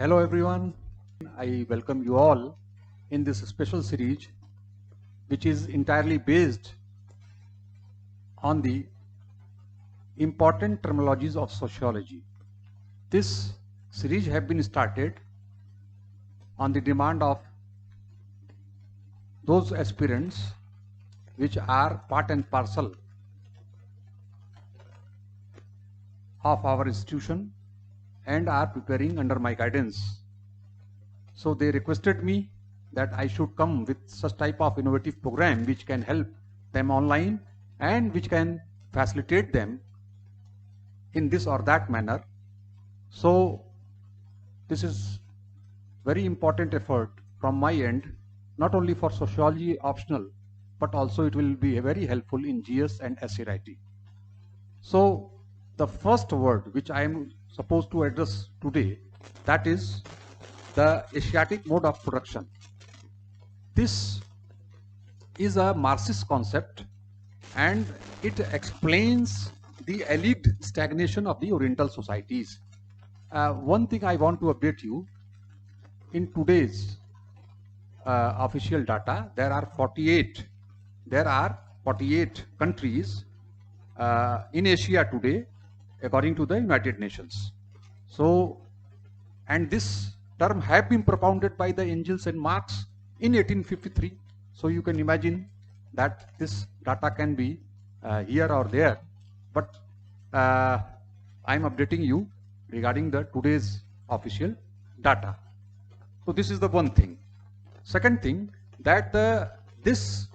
Hello everyone, I welcome you all in this special series which is entirely based on the important terminologies of sociology. This series have been started on the demand of those aspirants which are part and parcel of our institution and are preparing under my guidance. So they requested me that I should come with such type of innovative program which can help them online and which can facilitate them in this or that manner. So this is very important effort from my end, not only for sociology optional, but also it will be very helpful in GS and essay writing. So the first word which I am supposed to address today, that is the Asiatic mode of production. This is a Marxist concept and it explains the arid stagnation of the Oriental societies. One thing I want to update you, in today's official data, there are 48 countries in Asia today, according to the United Nations. So, and this term have been propounded by the Engels and Marx in 1853. So you can imagine that this data can be here or there, but I am updating you regarding the today's official data. So this is the one thing. Second thing, that this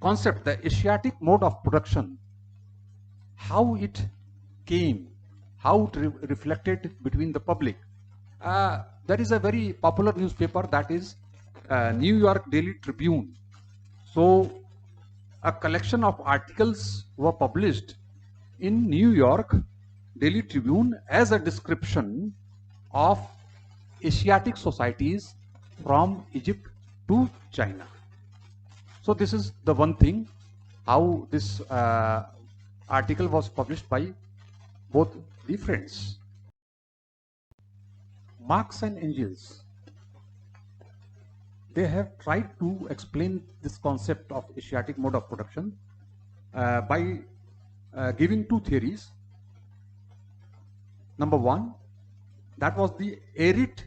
concept, the Asiatic mode of production, how it came, how it reflected between the public. There is a very popular newspaper, that is New York Daily Tribune. So a collection of articles were published in New York Daily Tribune as a description of Asiatic societies from Egypt to China. So this is the one thing, how this article was published by both the friends. Marx and Engels, they have tried to explain this concept of Asiatic mode of production by giving two theories. Number one, that was the arid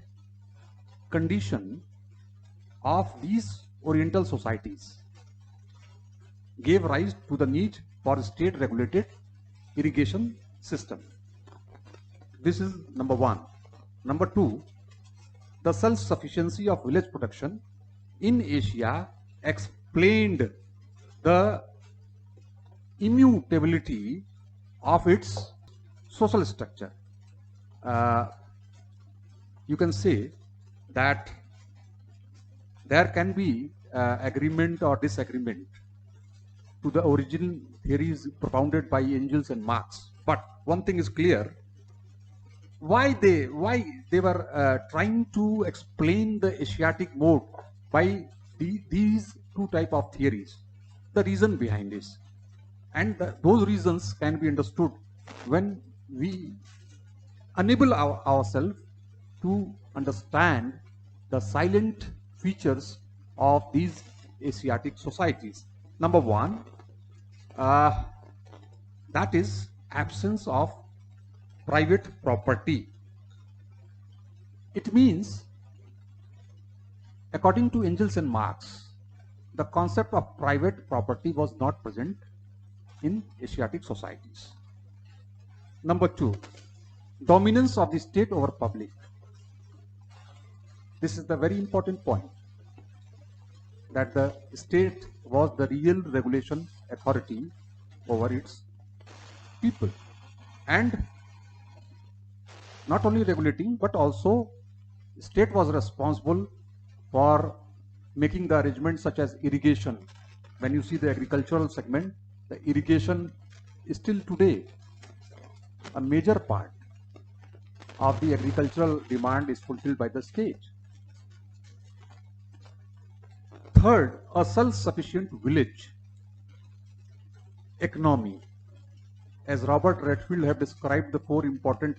condition of these Oriental societies gave rise to the need for state regulated irrigation system. This is number one. Number two, the self-sufficiency of village production in Asia explained the immutability of its social structure. You can say that there can be agreement or disagreement to the original theories propounded by Engels and Marx. But one thing is clear, why they were trying to explain the Asiatic mode by these two type of theories, the reason behind this, and those reasons can be understood when we enable ourselves to understand the silent features of these Asiatic societies. Number one, that is absence of private property. It means, according to Engels and Marx, the concept of private property was not present in Asiatic societies. Number two, dominance of the state over public. This is the very important point, that the state was the real regulation authority over its people, and not only regulating, but also state was responsible for making the arrangements such as irrigation. When you see the agricultural segment, the irrigation is still today a major part of the agricultural demand is fulfilled by the state. Third, a self-sufficient village economy. As Robert Redfield have described the four important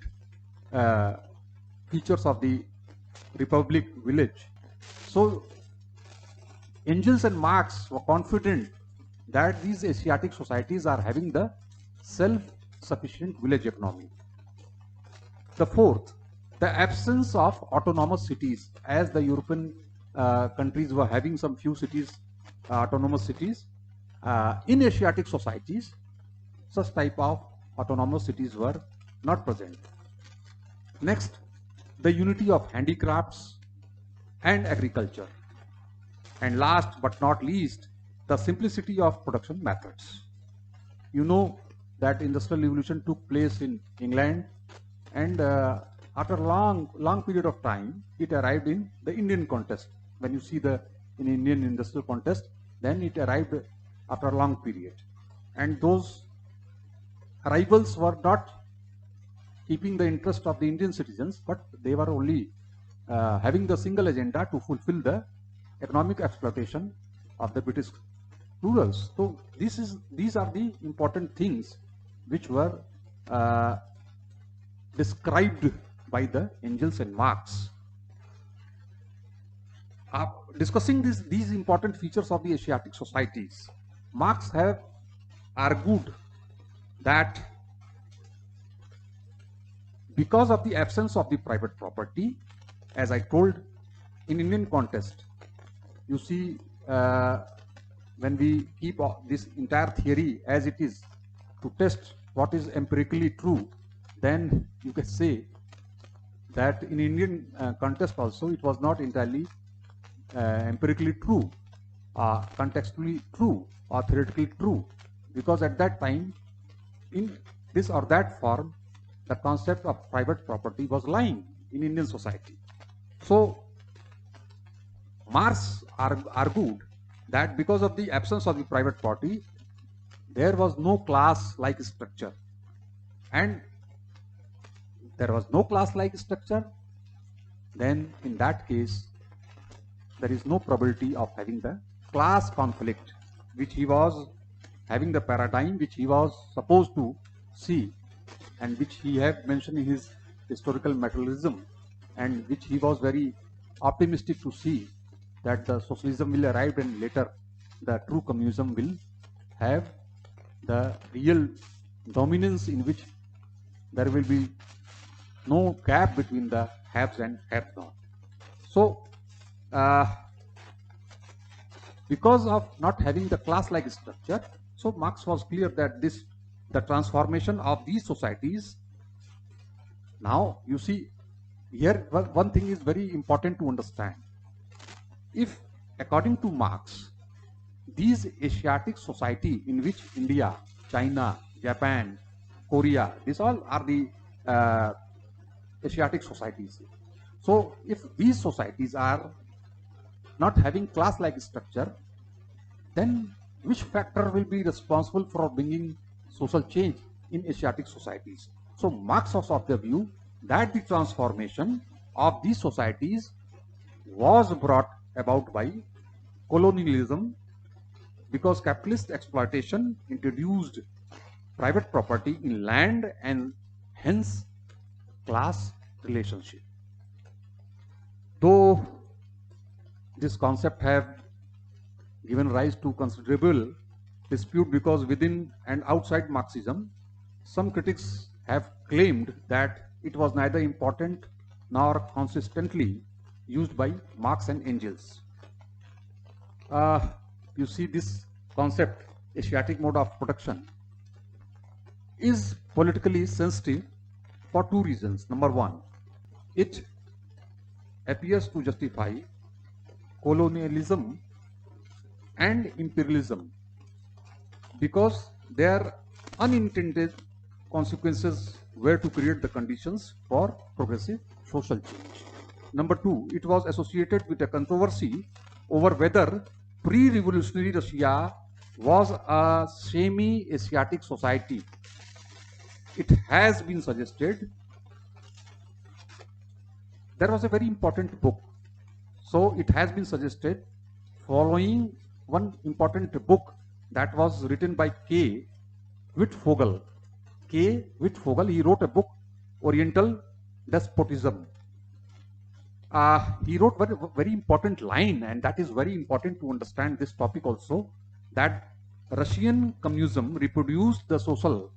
features of the Republic village. So Engels and Marx were confident that these Asiatic societies are having the self-sufficient village economy. The fourth, the absence of autonomous cities, as the European countries were having some few cities, autonomous cities. In Asiatic societies, such type of autonomous cities were not present. Next, the unity of handicrafts and agriculture. And last but not least, the simplicity of production methods. You know that industrial revolution took place in England, and after a long period of time, it arrived in the Indian context. When you see the in Indian industrial context, then it arrived after a long period. And those arrivals were not keeping the interest of the Indian citizens, but they were only having the single agenda to fulfill the economic exploitation of the British rulers. So these are the important things which were described by the Engels and Marx. Discussing these important features of the Asiatic societies, Marx have argued that because of the absence of the private property, as I told, in Indian context, you see, when we keep this entire theory as it is to test what is empirically true, then you can say that in Indian context also it was not entirely empirically true, contextually true, or theoretically true, because at that time, in this or that form, the concept of private property was lying in Indian society. So Marx argued that because of the absence of the private property, there was no class-like structure, and there was no class-like structure, then in that case, there is no probability of having the class conflict, which he was having the paradigm which he was supposed to see, and which he had mentioned in his historical materialism, and which he was very optimistic to see that the socialism will arrive and later the true communism will have the real dominance in which there will be no gap between the haves and have-not. So, because of not having the class-like structure, so Marx was clear that the transformation of these societies. Now, you see, here one thing is very important to understand. If, according to Marx, these Asiatic society in which India, China, Japan, Korea, these all are the Asiatic societies. So, if these societies are not having class-like structure, then which factor will be responsible for bringing social change in Asiatic societies? So Marx was of the view that the transformation of these societies was brought about by colonialism, because capitalist exploitation introduced private property in land and hence class relationship. Though this concept have given rise to considerable dispute, because within and outside Marxism, some critics have claimed that it was neither important nor consistently used by Marx and Engels. You see, this concept, Asiatic mode of production, is politically sensitive for two reasons. Number one, it appears to justify colonialism and imperialism because their unintended consequences were to create the conditions for progressive social change. Number two, it was associated with a controversy over whether pre-revolutionary Russia was a semi-Asiatic society. It has been suggested. There was a very important book. So it has been suggested, following one important book that was written by K. Wittfogel. K. Wittfogel, he wrote a book, Oriental Despotism. He wrote very important line, and that is very important to understand this topic also, that Russian communism reproduced the social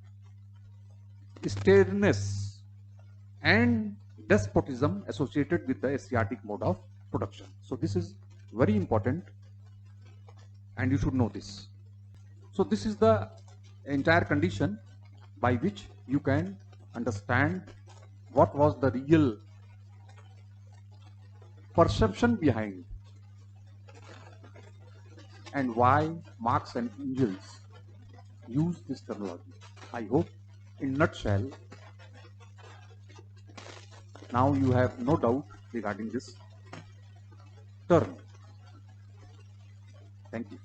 sternness and despotism associated with the Asiatic mode of production. So this is very important, and you should know this. So this is the entire condition by which you can understand what was the real perception behind and why Marx and Engels use this terminology. I hope in nutshell now you have no doubt regarding this term. Thank you.